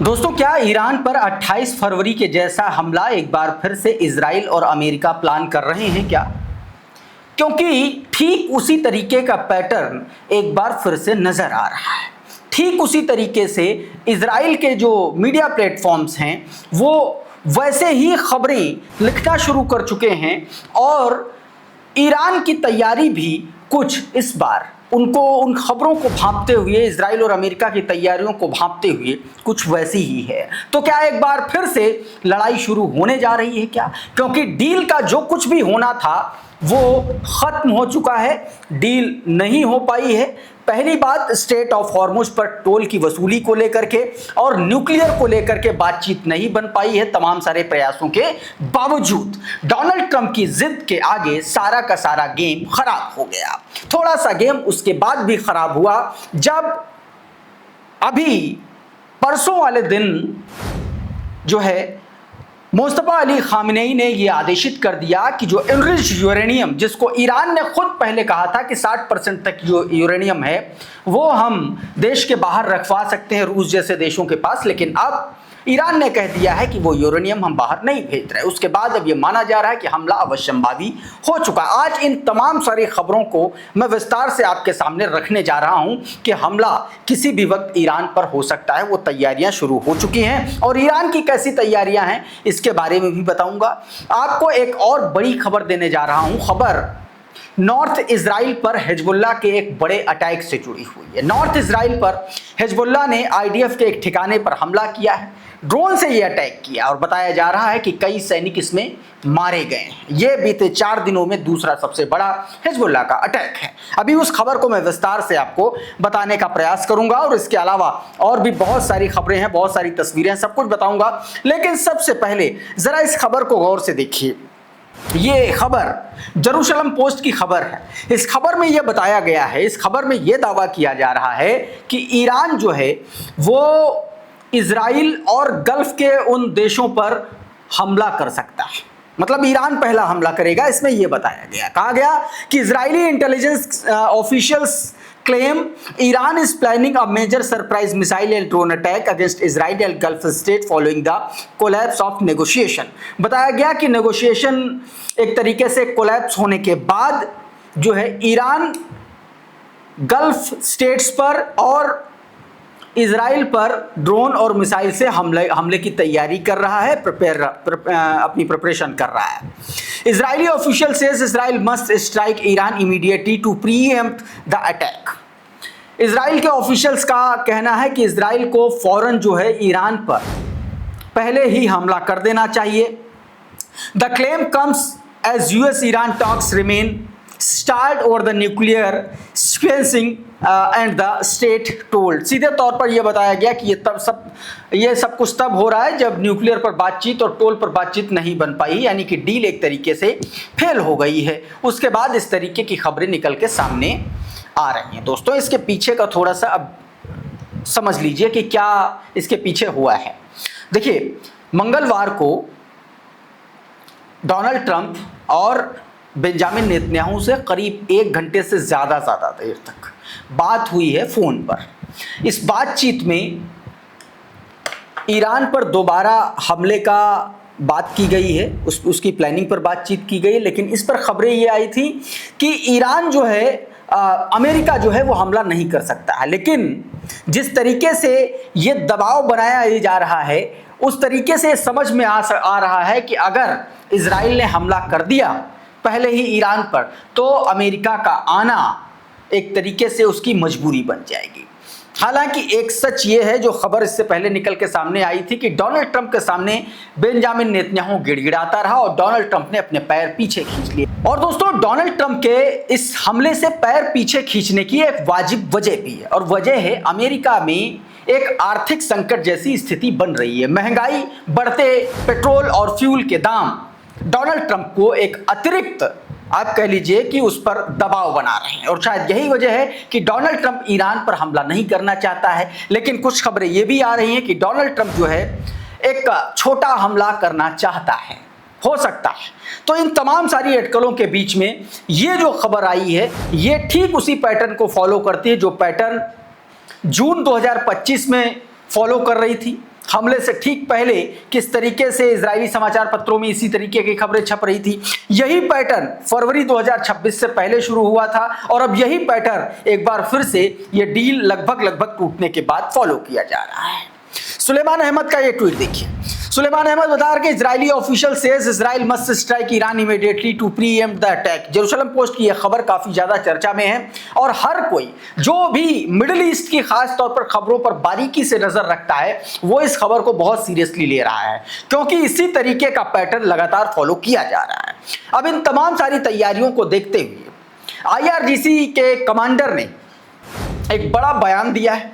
दोस्तों, क्या ईरान पर 28 फरवरी के जैसा हमला एक बार फिर से इजराइल और अमेरिका प्लान कर रहे हैं क्या? क्योंकि ठीक उसी तरीके का पैटर्न एक बार फिर से नजर आ रहा है। ठीक उसी तरीके से इजराइल के जो मीडिया प्लेटफॉर्म्स हैं वो वैसे ही खबरें लिखना शुरू कर चुके हैं और ईरान की तैयारी भी कुछ इस बार उनको उन खबरों को भांपते हुए, इजराइल और अमेरिका की तैयारियों को भांपते हुए कुछ वैसी ही है। तो क्या एक बार फिर से लड़ाई शुरू होने जा रही है क्या? क्योंकि डील का जो कुछ भी होना था वो खत्म हो चुका है, डील नहीं हो पाई है। पहली बात, स्टेट ऑफ हॉर्मुज पर टोल की वसूली को लेकर के और न्यूक्लियर को लेकर के बातचीत नहीं बन पाई है तमाम सारे प्रयासों के बावजूद। डोनाल्ड ट्रंप की जिद के आगे सारा का सारा गेम खराब हो गया। थोड़ा सा गेम उसके बाद भी खराब हुआ जब अभी परसों वाले दिन जो है मुस्तफा अली खामेनी ने यह आदेशित कर दिया कि जो एनरिच्ड यूरेनियम, जिसको ईरान ने खुद पहले कहा था कि 60% तक जो यूरेनियम है वो हम देश के बाहर रखवा सकते हैं रूस जैसे देशों के पास, लेकिन अब ईरान ने कह दिया है कि वो यूरेनियम हम बाहर नहीं भेज रहे। उसके बाद अब ये माना जा रहा है कि हमला अवश्यंभावी हो चुका। आज इन तमाम सारी खबरों को मैं विस्तार से आपके सामने रखने जा रहा हूं कि हमला किसी भी वक्त ईरान पर हो सकता है। वो तैयारियां शुरू हो चुकी हैं और ईरान की कैसी तैयारियां हैं इसके बारे में भी बताऊंगा। आपको एक और बड़ी खबर देने जा रहा हूं। खबर नॉर्थ इजराइल पर हिजबुल्लाह के एक बड़े अटैक से जुड़ी हुई है। नॉर्थ इजराइल पर हिजबुल्लाह ने आईडीएफ के एक ठिकाने पर हमला किया है, ड्रोन से यह अटैक किया और बताया जा रहा है कि कई सैनिक इसमें मारे गए हैं। यह बीते 4 दिनों में दूसरा सबसे बड़ा हिजबुल्लाह का अटैक है। अभी उस खबर को मैं विस्तार से आपको बताने का प्रयास करूंगा और इसके अलावा और भी बहुत सारी खबरें हैं, बहुत सारी तस्वीरें हैं, सब कुछ बताऊंगा। लेकिन सबसे पहले जरा इस खबर को गौर से देखिए। ये खबर जेरूशलम पोस्ट की खबर है। इस खबर में यह बताया गया है, इस खबर में यह दावा किया जा रहा है कि ईरान जो है वो इजराइल और गल्फ के उन देशों पर हमला कर सकता है। मतलब ईरान पहला हमला करेगा, इसमें यह बताया गया। कहा गया कि Israeli intelligence officials claim Iran is planning a major surprise missile and drone attack against Israel and Gulf state following the collapse of negotiation। बताया गया कि नेगोशिएशन एक तरीके से कोलैप्स होने के बाद जो है ईरान गल्फ स्टेट्स पर और इजराइल पर ड्रोन और मिसाइल से हमले की तैयारी कर रहा है, अपनी प्रिपरेशन कर रहा है। Israeli official says Israel must strike Iran immediately to preempt the attack. Israel के ऑफिशियल्स का कहना है कि इजराइल को फौरन जो है ईरान पर पहले ही हमला कर देना चाहिए। The claim comes as US Iran talks remain start over the nuclear sequencing and the state told. सीधे तौर पर यह बताया गया कि ये सब कुछ तब हो रहा है जब न्यूक्लियर पर बातचीत और टोल पर बातचीत नहीं बन पाई, यानी कि डील एक तरीके से फेल हो गई है। उसके बाद इस तरीके की खबरें निकल के सामने आ रही हैं। दोस्तों, इसके पीछे का थोड़ा सा अब समझ लीजिए कि क्या इसके पीछे हुआ है। देखिए, मंगलवार को डोनाल्ड ट्रंप और बेंजामिन नेतन्याहू से करीब 1 घंटे से ज़्यादा देर तक बात हुई है फ़ोन पर। इस बातचीत में ईरान पर दोबारा हमले का बात की गई है, उसकी प्लानिंग पर बातचीत की गई है। लेकिन इस पर खबरें ये आई थी कि ईरान जो है अमेरिका जो है वो हमला नहीं कर सकता है। लेकिन जिस तरीके से ये दबाव बनाया जा रहा है उस तरीके से समझ में आ रहा है कि अगर इजराइल ने हमला कर दिया पहले ही ईरान पर तो अमेरिका का आना एक तरीके से उसकी मजबूरी बन जाएगी। हालांकि एक सच ये है जो खबर इससे पहले निकल के सामने आई थी कि डोनाल्ड ट्रंप के सामने बेंजामिन नेतन्याहू गिड़गिड़ाता रहा और डोनाल्ड ट्रंप ने अपने पैर पीछे खींच लिए। और दोस्तों, डोनाल्ड ट्रंप के इस हमले से पैर पीछे खींचने की एक वाजिब वजह भी है और वजह है अमेरिका में एक आर्थिक संकट जैसी स्थिति बन रही है। महंगाई, बढ़ते पेट्रोल और फ्यूल के दाम डोनाल्ड ट्रंप को एक अतिरिक्त, आप कह लीजिए कि उस पर दबाव बना रहे हैं और शायद यही वजह है कि डोनाल्ड ट्रंप ईरान पर हमला नहीं करना चाहता है। लेकिन कुछ खबरें ये भी आ रही हैं कि डोनाल्ड ट्रंप जो है एक छोटा हमला करना चाहता है, हो सकता है। तो इन तमाम सारी अटकलों के बीच में ये जो खबर आई है ये ठीक उसी पैटर्न को फॉलो करती है जो पैटर्न जून 2025 में फॉलो कर रही थी। हमले से ठीक पहले किस तरीके से इजरायली समाचार पत्रों में इसी तरीके की खबरें छप रही थी। यही पैटर्न फरवरी 2026 से पहले शुरू हुआ था और अब यही पैटर्न एक बार फिर से ये डील लगभग टूटने के बाद फॉलो किया जा रहा है। सुलेमान अहमद का ये ट्वीट देखिए। सुलेमान अहमद बता रहे कि Israeli official says Israel must strike Iran immediately to preempt the attack. Jerusalem Post की यह खबर काफी ज्यादा चर्चा में है और हर कोई जो भी मिडिल ईस्ट की खास तौर पर खबरों पर बारीकी से नजर रखता है वो इस खबर को बहुत सीरियसली ले रहा है, क्योंकि इसी तरीके का पैटर्न लगातार फॉलो किया जा रहा है। अब इन तमाम सारी तैयारियों को देखते हुए IRGC के कमांडर ने एक बड़ा बयान दिया है।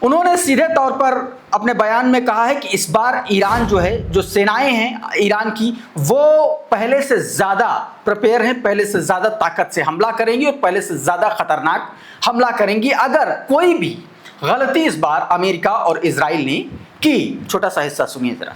उन्होंने सीधे तौर पर अपने बयान में कहा है कि इस बार ईरान जो सेनाएं हैं ईरान की, वो पहले से ज़्यादा प्रिपेयर हैं, पहले से ज़्यादा ताकत से हमला करेंगी और पहले से ज़्यादा खतरनाक हमला करेंगी अगर कोई भी गलती इस बार अमेरिका और इजराइल ने की। छोटा सा हिस्सा सुनिए जरा।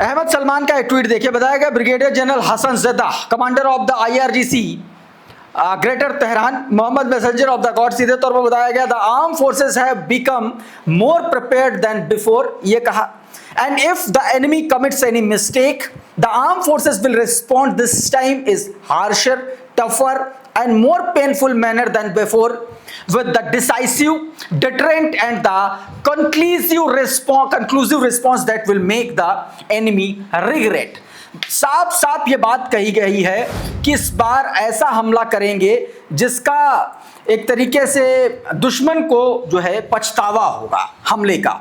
अहमद सलमान का एक ट्वीट देखिए। बताया गया brigadier general Hassan Zeda commander of the IRGC greater Tehran Mohammad messenger of the god, सीधे तौर पर बताया गया the arm forces have become more prepared than before. ये कहा and if the enemy commits any mistake the armed forces will respond this time is harsher, tougher and more painful manner than before with the decisive deterrent and the conclusive response that will make the enemy regret। साफ साफ ये बात कही गई है कि इस बार ऐसा हमला करेंगे जिसका एक तरीके से दुश्मन को जो है पछतावा होगा हमले का।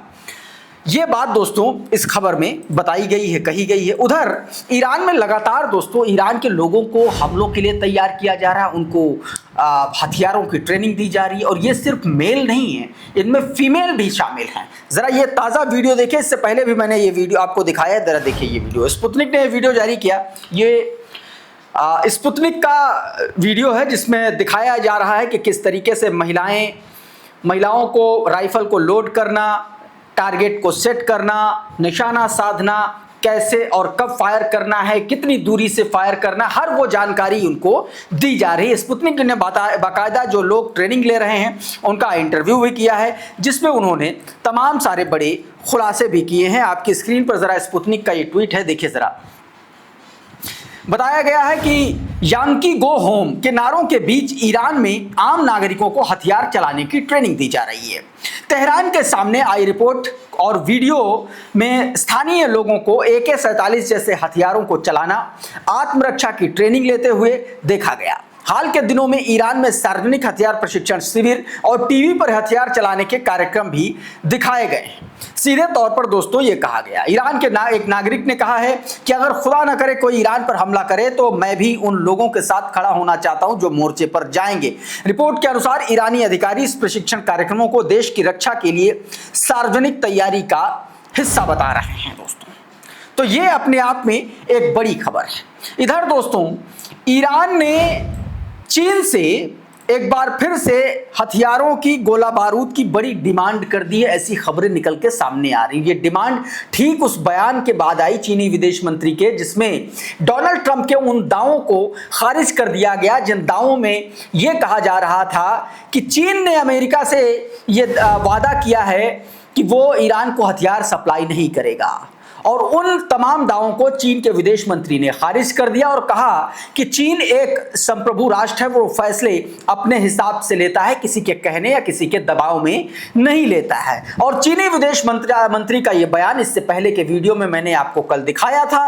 ये बात दोस्तों इस खबर में बताई गई है, कही गई है। उधर ईरान में लगातार दोस्तों ईरान के लोगों को हमलों के लिए तैयार किया जा रहा है, उनको हथियारों की ट्रेनिंग दी जा रही है और ये सिर्फ मेल नहीं है, इनमें फीमेल भी शामिल हैं। ज़रा ये ताज़ा वीडियो देखिए, इससे पहले भी मैंने ये वीडियो आपको दिखाया है, ज़रा देखिए ये वीडियो। स्पुतनिक ने ये वीडियो जारी किया। ये स्पुतनिक का वीडियो है जिसमें दिखाया जा रहा है कि किस तरीके से महिलाओं को राइफल को लोड करना, टारगेट को सेट करना, निशाना साधना, कैसे और कब फायर करना है, कितनी दूरी से फायर करना, हर वो जानकारी उनको दी जा रही है। स्पुतनिक ने बाकायदा जो लोग ट्रेनिंग ले रहे हैं उनका इंटरव्यू भी किया है जिसमें उन्होंने तमाम सारे बड़े खुलासे भी किए हैं। आपकी स्क्रीन पर ज़रा स्पुतनिक का ये ट्वीट है, देखिए ज़रा। बताया गया है कि यांकी गो होम के नारों के बीच ईरान में आम नागरिकों को हथियार चलाने की ट्रेनिंग दी जा रही है। तेहरान के सामने आई रिपोर्ट और वीडियो में स्थानीय लोगों को AK-47 जैसे हथियारों को चलाना, आत्मरक्षा की ट्रेनिंग लेते हुए देखा गया। हाल के दिनों में ईरान में सार्वजनिक हथियार प्रशिक्षण शिविर और टीवी पर हथियार चलाने के कार्यक्रम भी दिखाए गए हैं। सीधे तौर पर दोस्तों ये कहा गया, ईरान के एक नागरिक ने कहा है कि अगर खुदा न करे कोई ईरान पर हमला करे तो मैं भी उन लोगों के साथ खड़ा होना चाहता हूं जो मोर्चे पर जाएंगे। रिपोर्ट के अनुसार ईरानी अधिकारी इस प्रशिक्षण कार्यक्रमों को देश की रक्षा के लिए सार्वजनिक तैयारी का हिस्सा बता रहे हैं दोस्तों। तो ये अपने आप में एक बड़ी खबर है। इधर दोस्तों ईरान ने चीन से एक बार फिर से हथियारों की, गोला बारूद की बड़ी डिमांड कर दी है, ऐसी खबरें निकल के सामने आ रही है। ये डिमांड ठीक उस बयान के बाद आई चीनी विदेश मंत्री के जिसमें डोनाल्ड ट्रंप के उन दावों को खारिज कर दिया गया जिन दावों में यह कहा जा रहा था कि चीन ने अमेरिका से ये वादा किया है कि वो ईरान को हथियार सप्लाई नहीं करेगा। और उन तमाम दावों को चीन के विदेश मंत्री ने खारिज कर दिया और कहा कि चीन एक संप्रभु राष्ट्र है, वो फैसले अपने हिसाब से लेता है, किसी के कहने या किसी के दबाव में नहीं लेता है। और चीनी विदेश मंत्री का ये बयान इससे पहले के वीडियो में मैंने आपको कल दिखाया था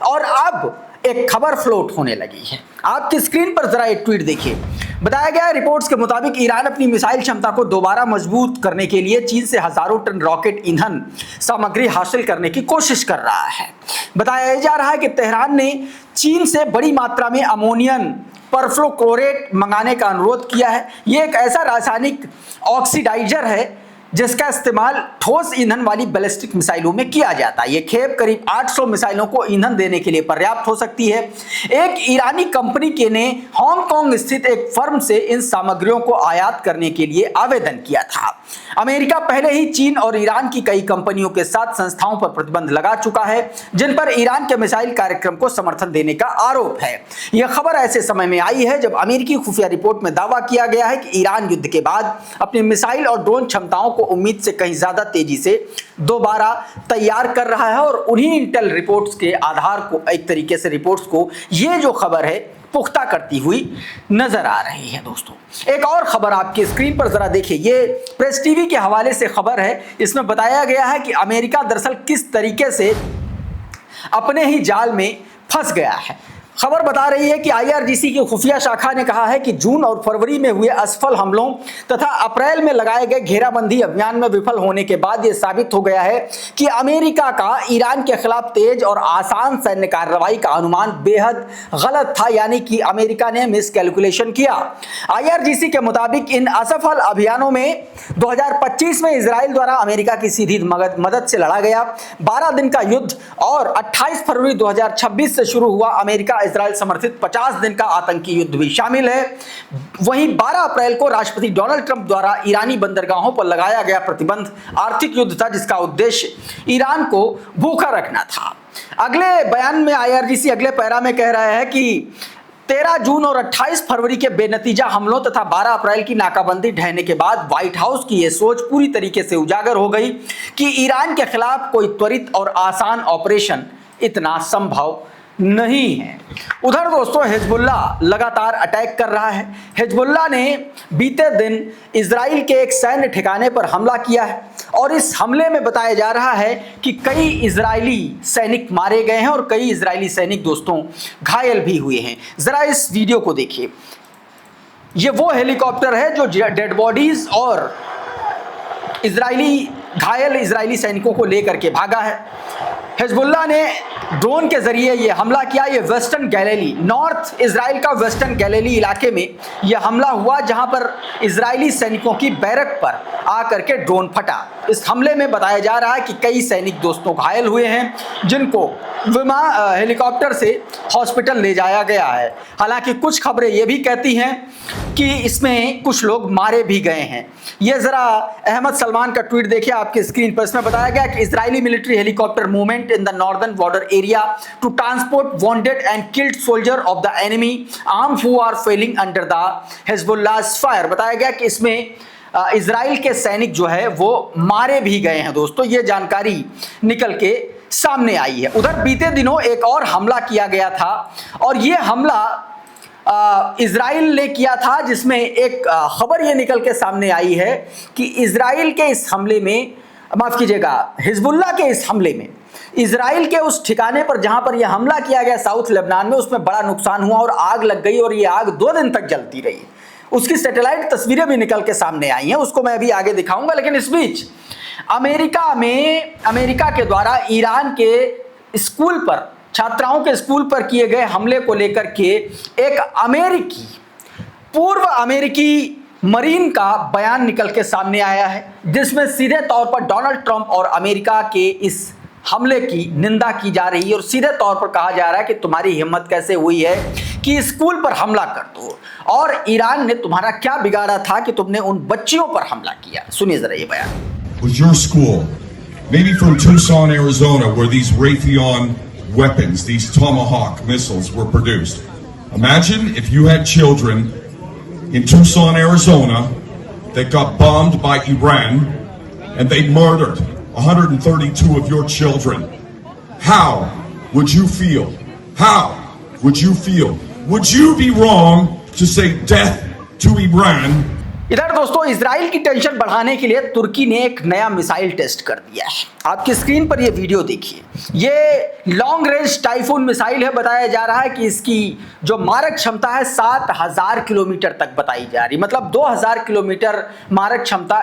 और अब एक खबर फ्लोट होने लगी है। आपकी स्क्रीन पर जरा एक ट्वीट देखिए। बताया गया रिपोर्ट्स के मुताबिक ईरान अपनी मिसाइल क्षमता को दोबारा मजबूत करने के लिए चीन से हजारों टन रॉकेट ईंधन सामग्री हासिल करने की कोशिश कर रहा है। बताया जा रहा है कि तेहरान ने चीन से बड़ी मात्रा में अमोनियम परफ्लोक्लोरेट मंगाने का अनुरोध किया है। यह एक ऐसा रासायनिक ऑक्सीडाइजर है जिसका इस्तेमाल ठोस ईंधन वाली बैलिस्टिक मिसाइलों में किया जाता है। ये खेप करीब 800 मिसाइलों को ईंधन देने के लिए पर्याप्त हो सकती है। एक ईरानी कंपनी के ने हांगकांग स्थित एक फर्म से इन सामग्रियों को आयात करने के लिए आवेदन किया था। अमेरिका पहले ही चीन और ईरान की कई कंपनियों के साथ संस्थाओं पर प्रतिबंध लगा चुका है जिन पर ईरान के मिसाइल कार्यक्रम को समर्थन देने का आरोप है। यह खबर ऐसे समय में आई है जब अमेरिकी खुफिया रिपोर्ट में दावा किया गया है कि ईरान युद्ध के बाद अपनी मिसाइल और ड्रोन क्षमताओं को उम्मीद से कहीं ज्यादा तेजी से दोबारा तैयार कर रहा है और उन्हीं इंटेल रिपोर्ट्स के आधार को एक तरीके से रिपोर्ट्स को ये जो खबर है पुख्ता करती हुई नजर आ रही है। दोस्तों एक और खबर आपकी स्क्रीन पर जरा देखिए, ये प्रेस टीवी के हवाले से खबर है। इसमें बताया गया है कि अमेरिका दरअसल किस तरीके से अपने ही जाल में फंस गया है। खबर बता रही है कि आईआरजीसी की खुफिया शाखा ने कहा है कि जून और फरवरी में हुए असफल हमलों तथा अप्रैल में लगाए गए घेराबंदी अभियान में विफल होने के बाद यह साबित हो गया है कि अमेरिका का ईरान के खिलाफ तेज और आसान सैन्य कार्रवाई का अनुमान बेहद गलत था, यानी कि अमेरिका ने मिसकैलकुलेशन किया। आईआरजीसी के मुताबिक इन असफल अभियानों में 2025 में इजराइल द्वारा अमेरिका की सीधी मदद से लड़ा गया 12 दिन का युद्ध और 28 फरवरी 2026 से शुरू हुआ अमेरिका इजराइल समर्थित 50 दिन का आतंकी युद्ध भी शामिल है। वहीं 12 अप्रैल को राष्ट्रपति डोनाल्ड ट्रंप द्वारा ईरानी बंदरगाहों पर लगाया गया प्रतिबंध आर्थिक युद्ध था जिसका उद्देश्य ईरान को भूखा रखना था। अगले बयान में आईआरजीसी अगले पैरा में कह रहा है कि 13 जून और 28 फरवरी के बेनतीजा हमलों तथा 12 अप्रैल की नाकाबंदी ढहने के बाद व्हाइट हाउस की यह सोच पूरी तरीके से उजागर हो गई कि ईरान के खिलाफ कोई त्वरित और आसान ऑपरेशन इतना संभव नहीं है। उधर दोस्तों हिजबुल्ला लगातार अटैक कर रहा है। हिजबुल्ला ने बीते दिन इजराइल के एक सैन्य ठिकाने पर हमला किया है और इस हमले में बताया जा रहा है कि कई इजरायली सैनिक मारे गए हैं और कई इजरायली सैनिक दोस्तों घायल भी हुए हैं। जरा इस वीडियो को देखिए। ये वो हेलीकॉप्टर है जो डेड बॉडीज और घायल इजरायली सैनिकों को लेकर के भागा है। हिजबुल्ला ने ड्रोन के जरिए यह हमला किया। यह वेस्टर्न गैलिली, नॉर्थ इजराइल का वेस्टर्न गैलिली इलाके में यह हमला हुआ जहां पर इजरायली सैनिकों की बैरक पर आकर के ड्रोन फटा। इस हमले में बताया जा रहा है कि कई सैनिक दोस्तों घायल हुए हैं जिनको हेलीकॉप्टर से हॉस्पिटल ले जाया गया है। हालांकि कुछ खबरें यह भी कहती हैं कि इसमें कुछ लोग मारे भी गए हैं। यह जरा अहमद सलमान का ट्वीट देखिए आपकी स्क्रीन पर। इसमें बताया गया कि Israeli military helicopter movement in the northern border area to transport wounded and killed soldier of the enemy arm who are falling under the Hezbollah's फायर। बताया गया कि इसमें इजराइल के सैनिक जो है वो मारे भी गए हैं। दोस्तों ये जानकारी निकल के सामने आई है। उधर बीते दिनों एक और हमला किया गया था और ये हमला इजराइल ने किया था जिसमें एक खबर ये निकल के सामने आई है कि इजराइल के इस हमले में, माफ कीजिएगा, हिजबुल्लाह के इस हमले में इजराइल के उस ठिकाने पर जहां पर यह हमला किया गया साउथ लेबनान में, उसमें बड़ा नुकसान हुआ और आग लग गई और ये आग 2 दिन तक जलती रही। उसकी सैटेलाइट तस्वीरें भी निकल के सामने आई हैं, उसको मैं अभी आगे दिखाऊंगा। लेकिन इस बीच अमेरिका के द्वारा ईरान के स्कूल पर, छात्राओं के स्कूल पर किए गए हमले को लेकर के एक पूर्व अमेरिकी मरीन का बयान निकल के सामने आया है जिसमें सीधे तौर पर डोनाल्ड ट्रंप और अमेरिका के इस हमले की निंदा की जा रही है और सीधे तौर पर कहा जा रहा है कि तुम्हारी हिम्मत कैसे हुई है कि स्कूल पर हमला कर दो और ईरान ने तुम्हारा क्या बिगाड़ा था कि तुमने उन बच्चियों पर हमला किया। सुनिए जरा ये बयान। Was your school, maybe from Tucson, Arizona, where these Raytheon weapons, these Tomahawk missiles were produced. Imagine if you had children in Tucson, Arizona that got bombed by Iran and they murdered 132 of your children. How would you feel? How would you feel? Would you be wrong to say death to Iran? इधर दोस्तों Israel की tension बढ़ाने के लिए तुर्की ने एक नया missile test कर दिया है। आपकी स्क्रीन पर ये वीडियो देखिए। ये लॉन्ग रेंज टाइफून मिसाइल है। बताया जा रहा है कि इसकी जो मारक क्षमता है 7000 किलोमीटर तक बताई जा रही, मतलब 2000 किलोमीटर मारक क्षमता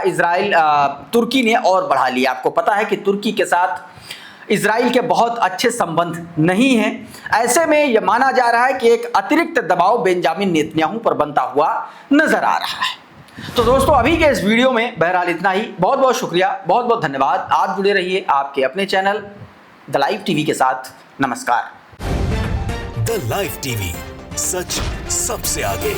तुर्की ने और बढ़ा ली। आपको पता है कि तुर्की के साथ इजराइल के बहुत अच्छे संबंध नहीं हैं। ऐसे में यह माना जा रहा है कि एक अतिरिक्त दबाव बेंजामिन नेतन्याहू पर बनता हुआ नजर आ रहा है। तो दोस्तों अभी के इस वीडियो में बहरहाल इतना ही। बहुत बहुत शुक्रिया, बहुत बहुत धन्यवाद। आप जुड़े रहिए आपके अपने चैनल द लाइव टीवी के साथ। नमस्कार। द लाइव टीवी, सच सबसे आगे।